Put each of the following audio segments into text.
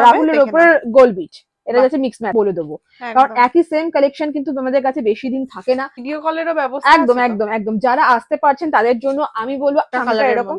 রাহুলের উপর gold beach, এটা যাচ্ছে মিক্স ম্যাচ বলে দেবো, কারণ একই সেম কালেকশন কিন্তু তোমাদের কাছে বেশি দিন থাকে না। ভিডিও কলেরও ব্যবস্থা একদম একদম একদম, যারা আসতে পারছেন তাদের জন্য আমি বলবো এরকম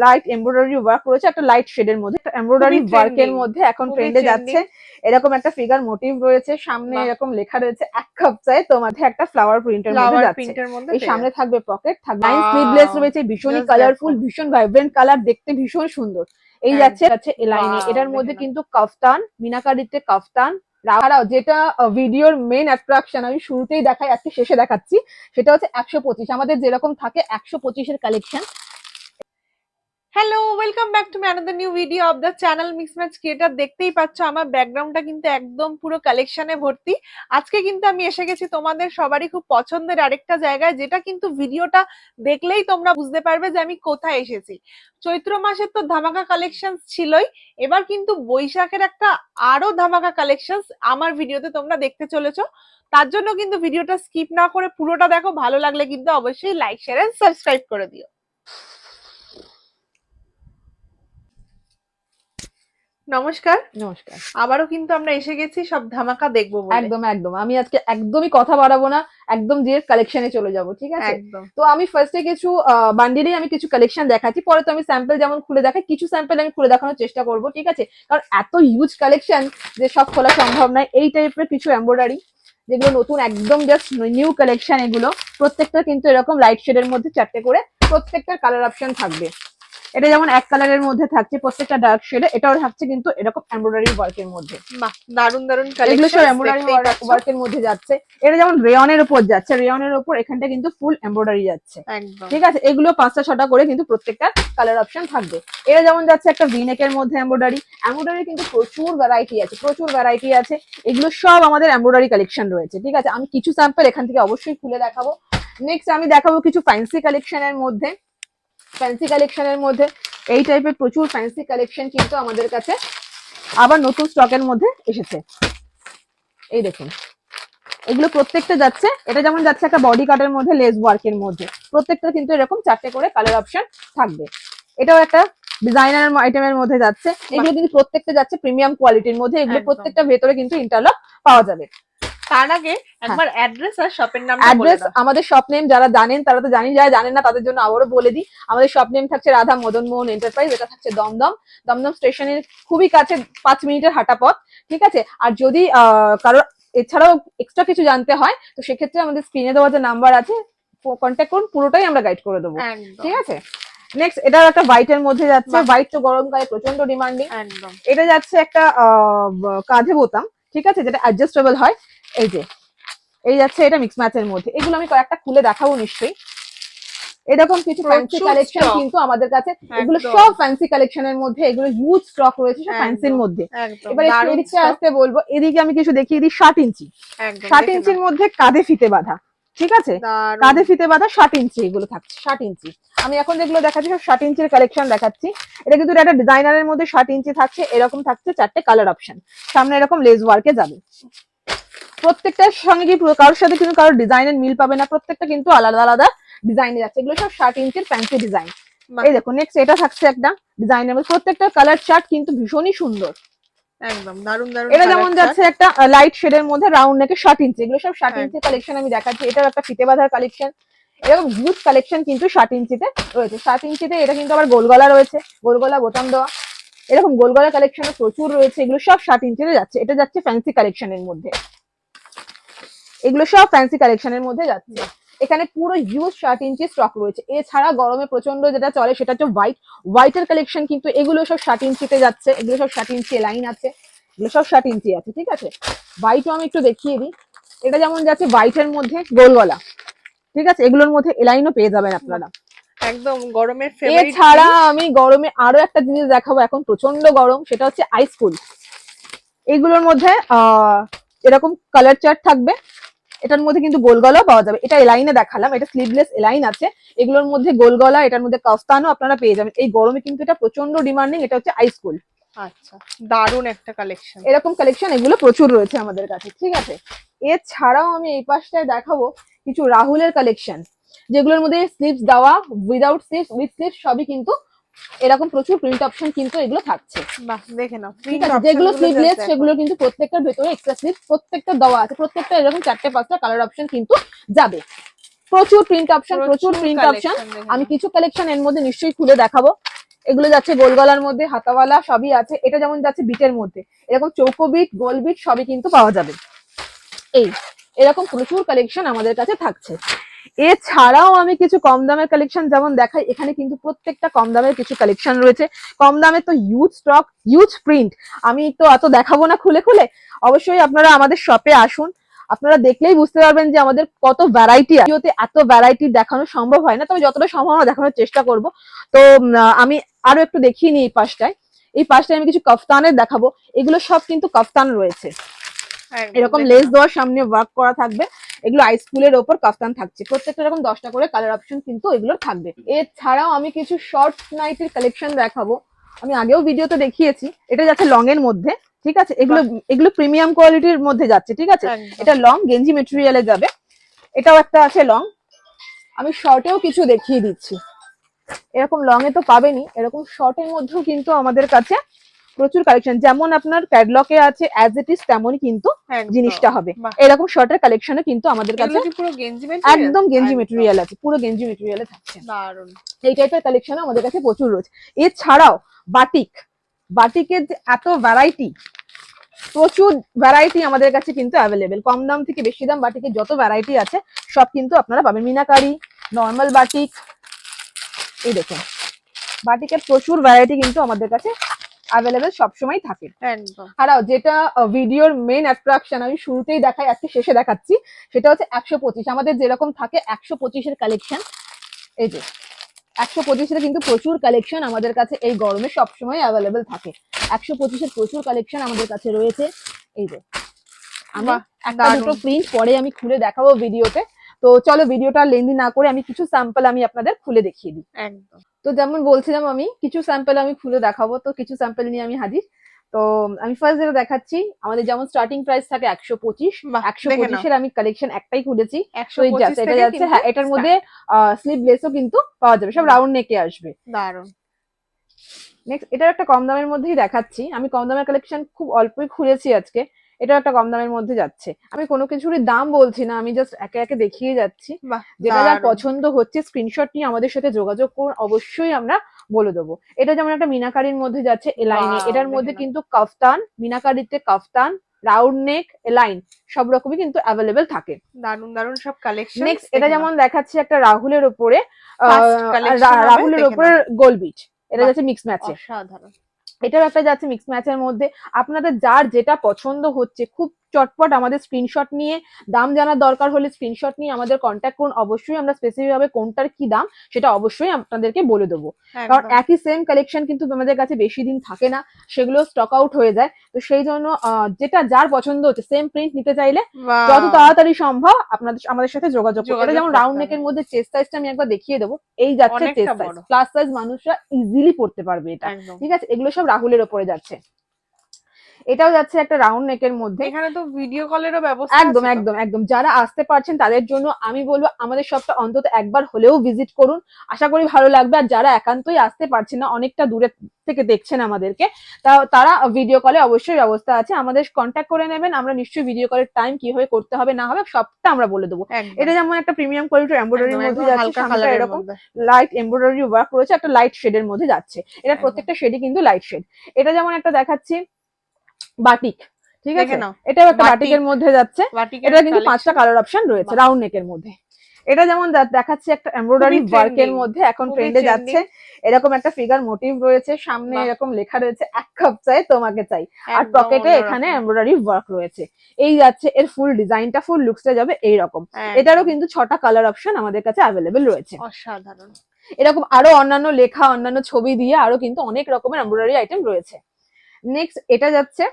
লাইট এমব্রয়ডারি ওয়ার্ক রয়েছে, একটা লাইট শেডের মধ্যে, একটা এমব্রয়ডারি ওয়ার্কের মধ্যে এখন ট্রেন্ডে যাচ্ছে। এরকম একটা ফিগার মোটিভ রয়েছে, সামনে এরকম লেখা রয়েছে এক কাপ চাই, তোমাদের একটা ফ্লাওয়ার প্রিন্টের মধ্যে যাচ্ছে। এই সামনে থাকবে পকেট, থাকবে স্লিভলেস রয়েছে, ভীষণই কালারফুল, ভীষণ ভাইব্রেন্ট কালার, দেখতে ভীষণ সুন্দর। এই যাচ্ছে এলাইনে, এটার মধ্যে কিন্তু কাফতান, মিনাকারিতে কাফতান, যেটা ভিডিওর মেইন অ্যাট্রাকশন আমি শুরুতেই দেখাই, আজকে শেষে দেখাচ্ছি, সেটা হচ্ছে 125, আমাদের যেরকম থাকে 125-এর collection. Hello, welcome back to my another new video of the channel mix match creator. দেখতেই পাচ্ছ আমার ব্যাকগ্রাউন্ডটা কিন্তু একদম পুরো কালেকশনে ভর্তি। আজকে কিন্তু আমি এসে গেছি তোমাদের সবারই খুব পছন্দের আরেকটা জায়গায়, যেটা কিন্তু ভিডিওটা দেখলেই তোমরা বুঝতে পারবে যে আমি কোথায় এসেছি। চৈত্র মাসের তো ধামাকা কালেকশন ছিলই, এবার কিন্তু বৈশাখের একটা আরো ধামাকা কালেকশন আমার ভিডিওতে তোমরা দেখতে চলেছো। তার জন্য কিন্তু ভিডিওটা স্কিপ না করে পুরোটা দেখো, ভালো লাগলে কিন্তু অবশ্যই লাইক শেয়ার এন্ড সাবস্ক্রাইব করে দিও। নমস্কার। নমস্কার, আবারও কিন্তু আমরা এসে গেছি সব ধামাকা দেখবো বলে। একদম একদম, আমি আজকে একদমই কথা বাড়াবো না, একদম ডিরেক্ট কালেকশনে চলে যাব, ঠিক আছে? তো আমি ফার্স্টে কিছু বান্ডিলেই আমি কিছু কালেকশন দেখাচ্ছি, পরে তো আমি স্যাম্পল যেমন খুলে দেখাই, কিছু স্যাম্পল আমি খুলে দেখানোর চেষ্টা করব, ঠিক আছে? কারণ এত হিউজ কালেকশন যে সব খোলা সম্ভব নয়। এই টাইপের কিছু এমব্রয়ডারি যেগুলো নতুন, একদম জাস্ট নিউ কালেকশন, এগুলো প্রত্যেকটা কিন্তু এরকম লাইট শেডের মধ্যে চারটে করে প্রত্যেকটার কালার অপশন থাকবে। এটা যেমন এক কালারের মধ্যে থাকছে, প্রত্যেকটা ডার্ক শেডে, এটাও থাকছে কিন্তু এরকম এমব্রয়ডারি ওয়ার্কের মধ্যে। বাহ, দারুন দারুন কালেকশন, এগুলো সব এমব্রয়ডারি ওয়ার্কের মধ্যে যাচ্ছে। এটা যেমন রেয়নের উপর যাচ্ছে, রেয়নের উপর এখানটা কিন্তু ফুল এমব্রয়ডারি যাচ্ছে, ঠিক আছে? এগুলো 5টা-6টা করে কিন্তু প্রত্যেকটা কালার অপশন থাকবে। এটা যেমন যাচ্ছে একটা ভিনেকের মধ্যে এমব্রয়ডারি, এমব্রয়ডারি কিন্তু প্রচুর ভ্যারাইটি আছে, প্রচুর ভ্যারাইটি আছে। এগুলো সব আমাদের এমব্রয়ডারি কালেকশন রয়েছে, ঠিক আছে? আমি কিছু স্যাম্পল এখান থেকে অবশ্যই খুলে দেখাবো। নেক্সট আমি দেখাবো কিছু ফ্যান্সি কালেকশনের মধ্যে। ফ্যান্সি কালেকশনের মধ্যে এই টাইপের প্রচুর ফ্যান্সি কালেকশন কিন্তু আমাদের কাছে আবার নতুন স্টকের মধ্যে এসেছে। এই দেখুন, এগুলো প্রত্যেকটা যাচ্ছে, এটা যেমন যাচ্ছে একটা বডি কাটের মধ্যে লেস ওয়ার্কের মধ্যে, প্রত্যেকটা কিন্তু এরকম 4টে করে কালার অপশন থাকবে। এটাও একটা ডিজাইনার আইটেমের মধ্যে যাচ্ছে। এগুলো কিন্তু প্রত্যেকটা যাচ্ছে প্রিমিয়াম কোয়ালিটির মধ্যে, এগুলো প্রত্যেকটা ভেতরে কিন্তু ইন্টারলক পাওয়া যাবে। তার আগে একবার অ্যাড্রেস আর শপের নাম। অ্যাড্রেস, আমাদের শপ নেম যারা জানেন তারা তো জানি, যারা জানেন না তাদের জন্য আবারও বলে দিই, আমাদের শপ নেম থাকছে রাধা মদন মোহন এন্টারপ্রাইজ, এটা থাকছে দমদম, দমদম স্টেশনের খুবই কাছে, 5 মিনিটের হাঁটা পথ, ঠিক আছে? আর যদি কারোর এছাড়াও এক্সট্রা কিছু জানতে হয় তো সেক্ষেত্রে আমাদের স্ক্রিনে দেওয়া যে নাম্বার আছে কন্ট্যাক্ট করুন, পুরোটাই আমরা গাইড করে দেবো, ঠিক আছে? নেক্সট এটা একটা হোয়াইটের মধ্যে যাচ্ছে, হোয়াইট তো গরমকালে প্রচন্ড ডিমান্ডিং। এটা যাচ্ছে একটা কাঁধে বোতাম, ঠিক আছে, যেটা অ্যাডজাস্টেবল হয়। এই যাচ্ছে এটা মিক্স ম্যাচের মধ্যে, এগুলো আমি কয়েকটা খুলে দেখাবো নিশ্চয়ই। এরকম কিছু ফ্যান্সি কালেকশন কিন্তু আমাদের কাছে, এগুলো সব ফ্যান্সি কালেকশনের মধ্যে, এগুলো হিউজ স্টক রয়েছে সব ফ্যান্সির মধ্যে। এবার এদিকে আসতে বলবো, এদিকে আমি কিছু দেখিয়ে দিই। 60 ইঞ্চি, 60 ইঞ্চির মধ্যে কাঁধে ফিতে বাঁধা, ঠিক আছে? কাঁধে ফিতে বাঁধা 60 ইঞ্চি এগুলো থাকছে, 60 ইঞ্চি। আমি এখন যেগুলো দেখাচ্ছি সব 60 ইঞ্চির কালেকশন দেখাচ্ছি। এটা কিন্তু একটা ডিজাইনারের মধ্যে 60 ইঞ্চি থাকছে, এরকম থাকছে 4টে কালার অপশন, সামনে এরকম লেস ওয়ার্কে যাবে। প্রত্যেকটার সঙ্গে কি কারোর সাথে কিন্তু কারোর ডিজাইনের মিল পাবে না, প্রত্যেকটা কিন্তু আলাদা আলাদা ডিজাইনে যাচ্ছে। এগুলো সব 60 ইঞ্চির ফ্যান্সি ডিজাইন। এই দেখো নেক্সট এটা থাকছে একটা ডিজাইনের মধ্যে, প্রত্যেকটা কালার চার্ট কিন্তু ভীষণই সুন্দর, একদম দারুন দারুন। এটা যেমন যাচ্ছে একটা লাইট শেডের মধ্যে রাউন্ড নেকে 60 ইঞ্চি, এগুলো সব 60 ইঞ্চি কালেকশন আমি দেখাচ্ছি। এটাও একটা ফিতে বাঁধার কালেকশন, এরকম হিউজ কালেকশন কিন্তু 60 ইঞ্চিতে রয়েছে। 60 ইঞ্চিতে এটা কিন্তু আবার গোলগলা রয়েছে, গোলগলা বোতাম দেওয়া, এরকম গোলগলা কালেকশন প্রচুর রয়েছে। এগুলো সব 60 ইঞ্চিতে যাচ্ছে, এটা যাচ্ছে ফ্যান্সি কালেকশনের মধ্যে, এগুলো সব ফ্যান্সি কালেকশনের মধ্যে যাচ্ছে। এখানে পুরো হিউজ 60 ইঞ্চি স্টক রয়েছে। এছাড়া গরমে প্রচন্ড যেটা চলে সেটা হচ্ছে হোয়াইটের কালেকশন, কিন্তু এগুলো সব 60 ইঞ্চিতে যাচ্ছে, এগুলো সব 60 ইঞ্চি লাইন আছে, এগুলো সব 60 ইঞ্চি আছে, ঠিক আছে? হোয়াইটও আমি একটু দেখিয়ে দিই। এটা যেমন যাচ্ছে হোয়াইটের মধ্যে গোল গলা, ঠিক আছে? এগুলোর মধ্যে এলাইনও পেয়ে যাবেন আপনারা, একদম গরমের ফেভারিট। এছাড়া আমি গরমে আরো একটা জিনিস দেখাবো, এখন প্রচন্ড গরম, সেটা হচ্ছে আইস কুল। এগুলোর মধ্যে এরকম কালার চার্ট থাকবে, এটার মধ্যে কিন্তু গোল গলাও পাওয়া যাবে। এটা এলাইনে দেখালাম, এটা স্লিভলেস এলাইন আছে, এগুলোর মধ্যে গোল গলা, এটার মধ্যে কাফতানও আপনারা পেয়ে যাবেন। এই গরমে কিন্তু এটা প্রচন্ড ডিমান্ডিং, এটা হচ্ছে আইস কুল। আচ্ছা, দারুন একটা কালেকশন। এরকম কালেকশন এগুলো প্রচুর রয়েছে আমাদের কাছে, ঠিক আছে? এছাড়াও আমি এই পাশটায় দেখাবো কিছু রাহুলের কালেকশন, যেগুলোর মধ্যে স্লিভস দেওয়া, উইদাউট স্লিভস, উইথ স্লিভস সবই কিন্তু এরকম প্রচুর প্রিন্ট অপশন কিন্তু এগুলো থাকছে। বাহ, দেখে নাও ঠিক আছে, যেগুলো স্লিভলেস সেগুলো কিন্তু প্রত্যেকটার ভেতরে এক্সট্রা স্লিভ প্রত্যেকটা দেওয়া আছে, প্রত্যেকটা এরকম 4টে-5টা কালার অপশন কিন্তু যাবে। প্রচুর প্রিন্ট অপশন, প্রচুর প্রিন্ট অপশন। আমি কিছু কালেকশন এর মধ্যে নিশ্চয়ই খুলে দেখাবো। এগুলো যাচ্ছে গোল গলার মধ্যে, হাতাওয়ালা সবই আছে। এটা যেমন যাচ্ছে বিটের মধ্যে, এরকম চৌকো বিট, গোল বিট সবই কিন্তু পাওয়া যাবে। এই এরকম প্রচুর কালেকশন আমাদের কাছে থাকছে। এছাড়াও আমি কিছু কম দামের কালেকশন যেমন দেখাই, এখানে কিন্তু প্রত্যেকটা কম দামের কিছু কালেকশন রয়েছে। কম দামে তো হিউজ স্টক, হিউজ প্রিন্ট, আমি তো এত দেখাবো না খুলে খুলে। অবশ্যই আপনারা আমাদের শপে আসুন, আপনারা দেখলেই বুঝতে পারবেন যে আমাদের কত ভ্যারাইটি আছে। ভিডিওতে এত ভ্যারাইটি দেখানো সম্ভব হয় না, তবে যতটা সম্ভব আমরা দেখানোর চেষ্টা করব। তো আমি আরো একটু দেখিয়ে নিই এই পাশটায়। এই পাশটায় আমি কিছু কাফতানের দেখাবো। এগুলো সব কিন্তু কাফতান রয়েছে, এরকম লেস দেওয়ার সামনে ওয়ার্ক করা থাকবে। এগুলো আইস ফুলের ওপর কাফতান থাকছে, প্রত্যেকটা এরকম 10টা করে কালার অপশন কিন্তু এগুলো থাকবে। এছাড়াও আমি কিছু শর্ট নাইটের কালেকশন দেখাবো, আমি আগেও ভিডিওতে দেখিয়েছি। এটা যাচ্ছে লং এর মধ্যে, ঠিক আছে, এগুলো এগুলো প্রিমিয়াম কোয়ালিটির মধ্যে যাচ্ছে, ঠিক আছে। এটা লং গেঞ্জি মেটেরিয়ালে যাবে। এটাও একটা আছে লং, আমি শর্টেও কিছু দেখিয়ে দিচ্ছি। এরকম লং এ তো পাবেনই, এরকম শর্টের মধ্যেও কিন্তু আমাদের কাছে প্রচুর কালেকশন। যেমন আপনার ক্যাটলগে আছে অ্যাজ ইট ইজ, তেমনই কিন্তু জিনিসটা হবে। এরকম শর্টের কালেকশনে কিন্তু আমাদের কাছে পুরো গেঞ্জি মেটেরিয়াল, একদম গেঞ্জি মেটেরিয়াল আছে, পুরো গেঞ্জি মেটেরিয়ালে থাকছে। দারুন। এই টাইপের কালেকশন আমাদের কাছে প্রচুর রয়েছে। এছাড়াও বাটিক, বাটিকের যে এত ভ্যারাইটি, প্রচুর ভ্যারাইটি আমাদের কাছে কিন্তু অ্যাভেলেবেল। কম দাম থেকে বেশি দাম বাটিকের যত ভ্যারাইটি আছে সব কিন্তু আপনারা পাবেন। মিনাকারি, নর্মাল বাটিক, এই দেখুন বাটিকের প্রচুর ভ্যারাইটি কিন্তু আমাদের কাছে অ্যাভেলেবেল সবসময় থাকে। আর যেটা ভিডিওর মেইন অ্যাট্রাকশন, আমি শুরুতেই দেখাই, আজকে শেষে দেখাচ্ছি, সেটা হচ্ছে 125। আমাদের যেরকম থাকে 125-এর কালেকশন, এই যে 125-এর কিন্তু প্রচুর কালেকশন আমাদের কাছে এই গরমে সবসময় অ্যাভেলেবেল থাকে। 125-এর প্রচুর কালেকশন আমাদের কাছে রয়েছে। এই যে আমি একটা দুটো প্রিন্ট পরে আমি খুলে দেখাবো ভিডিওতে। তো চলো ভিডিওটা লেন্দি না করে আমি কিছু স্যাম্পল আমি আপনাদের খুলে দেখিয়ে দিই। একদম। তো যেমন বলছিলাম, আমি কিছু স্যাম্পল আমি খুলে দেখাবো, তো কিছু স্যাম্পল নিয়ে আমি হাজির। তো আমি ফার্স্ট যেটা দেখাচ্ছি, আমাদের যেমন স্টার্টিং প্রাইস থাকে 125। 125-এর আমি কালেকশন একটাই খুলেছি। এটা যাচ্ছে, হ্যাঁ, এটার মধ্যে স্লিভলেসও কিন্তু পাওয়া যাবে, সব রাউন্ড নেকে আসবে। দারুন। নেক্সট এটার একটা কম দামের মধ্যেই দেখাচ্ছি, আমি কম দামের কালেকশন খুব অল্পই খুলেছি আজকে। এটা একটা কম দামের মধ্যে যাচ্ছে, আমি কোনো কিছুরই দাম বলছি না, আমি জাস্ট একে একে দেখিয়ে যাচ্ছি। যেটা যার পছন্দ হচ্ছে স্ক্রিনশট নিয়ে আমাদের সাথে যোগাযোগ করুন, অবশ্যই আমরা বলে দেবো। এটা যেমন একটা মিনাকারির মধ্যে যাচ্ছে এলাইনে, এটার মধ্যে কিন্তু কাফতান, মিনাকারিতে কাফতান, রাউন্ড নেক, এলাইন সব রকমই কিন্তু অ্যাভেলেবেল থাকে। দারুন দারুন সব কালেকশন। নেক্সট এটা যেমন দেখাচ্ছি একটা রাহুলের উপরে, রাহুলের উপরে গোল বিট, এটা যাচ্ছে মিক্স ম্যাচে। অসাধারণ। এটাও একটা যাচ্ছে মিক্স ম্যাচের মধ্যে। আপনাদের যার যেটা পছন্দ হচ্ছে খুব চটপট আমাদের স্ক্রিনশট নিয়ে, দাম জানার দরকার হলে স্ক্রিনশট নিয়ে আমাদের কন্ট্যাক্ট করুন, অবশ্যই আমরা স্পেসিফিক ভাবে কোনটার কি দাম সেটা অবশ্যই আপনাদেরকে বলে দেবো। কারণ একই সেম কালেকশন কিন্তু আমাদের কাছে বেশি দিন থাকে না, সেগুলো স্টক আউট হয়ে যায়। তো সেই জন্য যেটা যার পছন্দ হচ্ছে, সেম প্রিন্ট নিতে চাইলে যত তাড়াতাড়ি সম্ভব আমাদের সাথে যোগাযোগ করুন। এটা যেমন রাউন্ড নেকের মধ্যে চেস্ট সাইজটা আমি একবার দেখিয়ে দেবো। এই যাচ্ছে চেস্ট সাইজ, প্লাস সাইজ মানুষরা ইজিলি পড়তে পারবে এটা, ঠিক আছে। এগুলো সব রাহুলের ওপরে যাচ্ছে। এটাও যাচ্ছে একটা রাউন্ড নেকের মধ্যে। এখানে তো ভিডিও কলেরও ব্যবস্থা। একদম একদম একদম, যারা আসতে পারছেন তাদের জন্য আমি বলবো আমাদের শপটা অন্তত একবার হলেও ভিজিট করুন, আশা করি ভালো লাগবে। আর যারা একান্তই আসতে পারছেন না, অনেকটা দূরে থেকে দেখছেন আমাদেরকে, তারা ভিডিও কলে অবশ্যই ব্যবস্থা আছে, আমাদের কন্ট্যাক্ট করে নেবেন। আমরা নিশ্চয়ই ভিডিও কলের টাইম কিভাবে করতে হবে না হবে সবটা আমরা বলে দেবো। এটা যেমন একটা প্রিমিয়াম কোয়ালিটির এমব্রয়ডারির মধ্যে যাচ্ছে, সামনে এরকম লাইট এমব্রয়ডারি ওয়ার্ক রয়েছে, একটা লাইট শেডের মধ্যে যাচ্ছে। এটা প্রত্যেকটা শেডই কিন্তু লাইট শেড। এটা যেমন একটা দেখাচ্ছি বাটিক, ঠিক আছে, এটাও একটা বাটিকের মধ্যে যাচ্ছে। এটা কিন্তু 5টা কালার অপশন রয়েছে রাউন্ড নেকের মধ্যে। এটা যেমন দেখাচ্ছে একটা এমব্রয়ডারি ওয়ার্কের মধ্যে, এখন ট্রেন্ডে যাচ্ছে। এরকম একটা ফিগার মোটিভ রয়েছে, সামনে এরকম লেখা রয়েছে এক কাপ চাই তোমাকে চাই, আর পকেটে এখানে এমব্রয়ডারি ওয়ার্ক রয়েছে। এই যাচ্ছে এর ফুল ডিজাইনটা, ফুল লুকসটা যাবে এইরকম। এটারও কিন্তু 6টা কালার অপশন আমাদের কাছে অ্যাভেলেবেল রয়েছে। অসাধারণ। এরকম আরো অন্যান্য লেখা, অন্যান্য ছবি দিয়ে আরো কিন্তু অনেক রকমের এমব্রয়ডারি আইটেম রয়েছে। নেক্সট এটা যাচ্ছে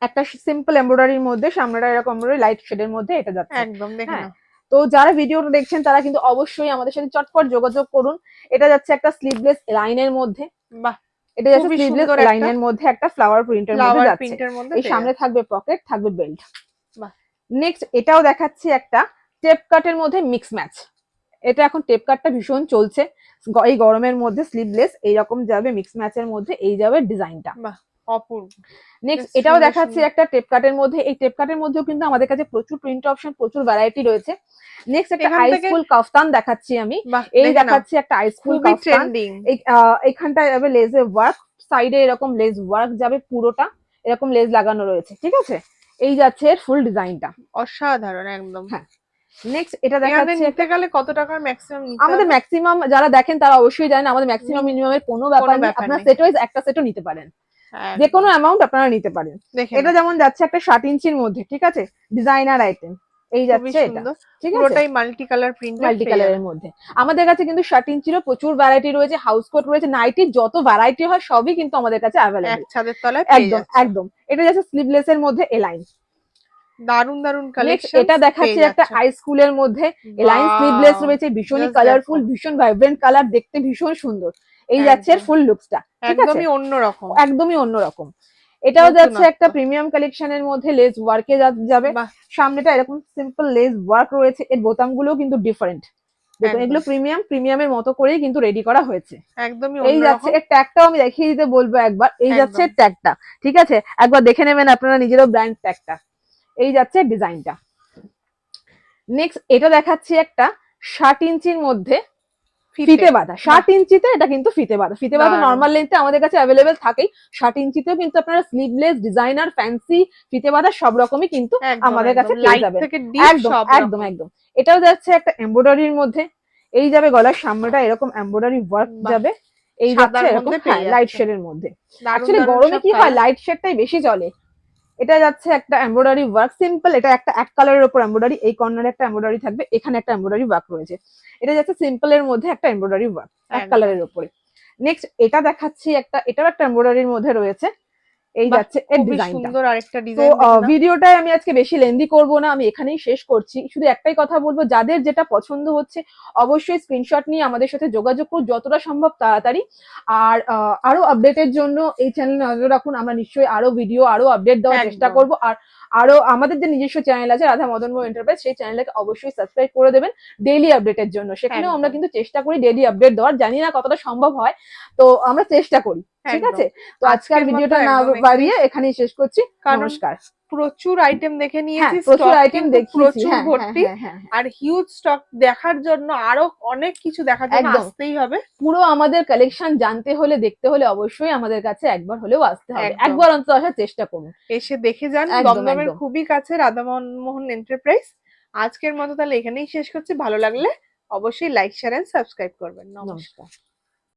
একটা সিম্পল এমব্রয়ডারির মধ্যে, সামনেটা এরকম লাইট শেডের মধ্যে এটা যাচ্ছে। একদম দেখেন। তো যারা ভিডিওটা দেখছেন তারা কিন্তু অবশ্যই আমাদের সাথে চটপট যোগাযোগ করুন। এটা যাচ্ছে একটা স্লিভলেস লাইনের মধ্যে। বাহ, এটা যাচ্ছে স্লিভলেস লাইনের মধ্যে একটা ফ্লাওয়ার প্রিন্টের মধ্যে যাচ্ছে। এই সামনে থাকবে পকেট, থাকবে বেল্ট। বাহ। নেক্সট এটাও দেখাচ্ছি একটা টেপ কাটের মধ্যে মিক্স ম্যাচ। এটা এখন টেপ কাটটা ভীষণ চলছে এই গরমের মধ্যে, স্লিভলেস এইরকম যাবে, মিক্স ম্যাচের মধ্যে এই যাবে ডিজাইনটা। বাহ, অপূর্ব। নেক্সট বেশ এটাও সুন্দর দেখাচ্ছি সুন্দর। একটা টেপ কাটের মধ্যে। এই টেপ কাটের মধ্যেও কিন্তু আমাদের কাছে প্রচুর প্রিন্ট অপশন, প্রচুর ভ্যারাইটি রয়েছে। নেক্সট একটা এখান থেকে আইসফুল কাফতান দেখাচ্ছি আমি। বাহ, এই দেখে নাও, দেখাচ্ছি একটা আইসফুল খুবই কাফতান। ট্রেন্ডিং। এখানটায় যাবে লেজে ওয়ার্ক, সাইডে এরকম লেজ ওয়ার্ক যাবে, পুরোটা এরকম লেজ লাগানো রয়েছে, ঠিক আছে। এই যাচ্ছে এর ফুল ডিজাইনটা। অসাধারণ একদম। হ্যাঁ, নেক্সট এটা এখানে দেখাচ্ছি নিতে গেলে কত টাকার ম্যাক্সিমাম নিতে আমাদের হবে? ম্যাক্সিমাম যারা দেখেন তারা অবশ্যই জানেন আমাদের ম্যাক্সিমাম মিনিমামের কোনো ব্যাপার নেই। ব্যাপার আপনারা নেই। সেট ওয়াইজ একটা সেটও নিতে পারেন, যে কোনো অ্যামাউন্ট আপনারা নিতে পারেন। দেখে এটা নাও, যেমন যাচ্ছে একটা 60 ইঞ্চির মধ্যে, ঠিক আছে, ডিজাইনার আইটেম। এই খুবই যাচ্ছে এটা, সুন্দর। ঠিক আছে, পুরোটাই মাল্টি কালার প্রিন্টেড মাল্টি পেয়ে কালারের যাবেন। মধ্যে। আমাদের কাছে কিন্তু 60 ইঞ্চিরও প্রচুর ভ্যারাইটি রয়েছে, হাউস কোট রয়েছে, নাইটির যত ভ্যারাইটি হয় সবই কিন্তু আমাদের কাছে এক অ্যাভেলেবল। ছাদের তলায় পেয়ে একদম যাচ্ছে। একদম। এটা যাচ্ছে স্লিভলেস এর মধ্যে এলাইন। দারুন দারুন নেক্সট কালেকশন এটা দেখাচ্ছি পেয়ে একটা যাচ্ছে। হাই স্কুলের মধ্যে এলাইন স্লিভলেস ওয়াও, রয়েছে, ভীষণই জাস্ট কালারফুল, দেখো, ভীষণ ভাইব্রেন্ট কালার, দেখতে ভীষণ সুন্দর। এই যাচ্ছে এর একদম ফুল লুকসটা, ঠিক আছে, একদমই অন্যরকম, একদমই অন্যরকম। এটাও যাচ্ছে নতুনত্ব। একটা প্রিমিয়াম কালেকশনের মধ্যে, লেস ওয়ার্কে যাবে। বাহ, সামনেটা এরকম সিম্পল লেস ওয়ার্ক রয়েছে, এর বোতামগুলো কিন্তু ডিফারেন্ট। দেখুন একদম এগুলো প্রিমিয়ামের মতো করেই কিন্তু রেডি করা হয়েছে। একদমই এই যাচ্ছে অন্যরকম। এর ট্যাগটাও আমি দেখিয়ে দিতে বলবো একবার। এই যাচ্ছে একদম এর ট্যাগটা, ঠিক আছে, একবার দেখে নেবেন আপনারা নিজেরও ব্র্যান্ড ট্যাগটা। এই যাচ্ছে ডিজাইনটা। নেক্সট এটা দেখাচ্ছি একটা 60 ইঞ্চির মধ্যে ফিতে বাঁধা। 60 ইঞ্চিতে এটা কিন্তু ফিতে বাঁধা। ফিতে বাঁধা দারুণ। নর্মাল লেন্থে আমাদের কাছে অ্যাভেলেবেল থাকেই, 60 ইঞ্চিতেও কিন্তু আপনারা স্লিভলেস, ডিজাইনার, ফ্যান্সি ফিতে বাঁধা সব রকমই কিন্তু একদম আমাদের কাছে একদম পেয়ে লাইট যাবেন। থেকে ডিপ একদম সব একদম রকম। একদম। এটাও যাচ্ছে একটা এমব্রয়ডারির মধ্যে। এই যাবে গলার সামনেটা এরকম এমব্রয়ডারি ওয়ার্ক বাহ, যাবে। এই যাচ্ছে সাদার এরকম, মধ্যে হ্যাঁ, পেয়ে লাইট যাচ্ছে। শেডের মধ্যে। দারুন অ্যাকচুয়ালি দারুন গরমে সব কি হয়, কালার। লাইট শেডটাই বেশি চলে। এটা যাচ্ছে একটা এমব্রয়ডারি ওয়ার্ক, সিম্পল। এটা একটা এক কালারের উপর এমব্রয়ডারি, এই কর্নারে একটা এমব্রয়ডারি থাকবে, এখানে একটা এমব্রয়ডারি ওয়ার্ক রয়েছে। এটা যাচ্ছে সিম্পল এর মধ্যে একটা এমব্রয়ডারি ওয়ার্ক এক একদম কালারের উপরে। নেক্সট এটা দেখাচ্ছি একটা, এটাও একটা এমব্রয়ডারির মধ্যে রয়েছে। এই বাহ, যাচ্ছে এর খুবই ডিজাইনটা। সুন্দর আরেকটা তো ডিজাইন দেখে নাও। ভিডিওটাই আমি আজকে বেশি লেন্দি করব না, আমি এখানেই শেষ করছি। শুধু একটাই কথা বলবো, যাদের যেটা পছন্দ হচ্ছে অবশ্যই স্ক্রিনশট নিয়ে আমাদের সাথে যোগাযোগ করুন যতটা সম্ভব তাড়াতাড়ি। আর আরো আপডেটের জন্য এই চ্যানেলে নজর রাখুন, আমরা নিশ্চয়ই আরো ভিডিও, আরো আপডেট দেওয়ার চেষ্টা একদম করব। আর আরো আমাদের যে নিজস্ব চ্যানেল আছে রাধা মদন মোহন এন্টারপ্রাইজ, সেই চ্যানেলটাকে অবশ্যই সাবস্ক্রাইব করে দেবেন ডেইলি আপডেটের জন্য। সেখানেও আমরা একদম কিন্তু চেষ্টা করি ডেইলি আপডেট দেওয়ার, জানি না কতটা সম্ভব হয়, তো আমরা চেষ্টা করি, ঠিক একদম। আছে। তো আজকের আজকের মতো ভিডিওটা না একদম বাড়িয়ে এখানেই শেষ করছি। কারণ নমস্কার। প্রচুর আইটেম দেখে হ্যাঁ, নিয়েছি, প্রচুর স্টক আইটেম কিন্তু দেখিয়েছি। প্রচুর হ্যাঁ হ্যাঁ ভর্তি। হ্যাঁ হ্যাঁ হ্যাঁ, আর হিউজ স্টক দেখার জন্য আরো অনেক কিছু দেখার জন্য একদম। আসতেই হবে। পুরো আমাদের কালেকশন জানতে হলে, দেখতে হলে অবশ্যই আমাদের কাছে একবার হলেও আসতে হবে, একদম একবার অন্তত আসার চেষ্টা করুন। এসে দেখে যান। একদম দমদমের একদম। খুবই কাছে রাধা মোহন এন্টারপ্রাইজ। আজকের মতো তাহলে এখানেই শেষ করছি। ভালো লাগলে অবশ্যই লাইক, শেয়ার এন্ড সাবস্ক্রাইব করবেন। নমস্কার। নমস্কার।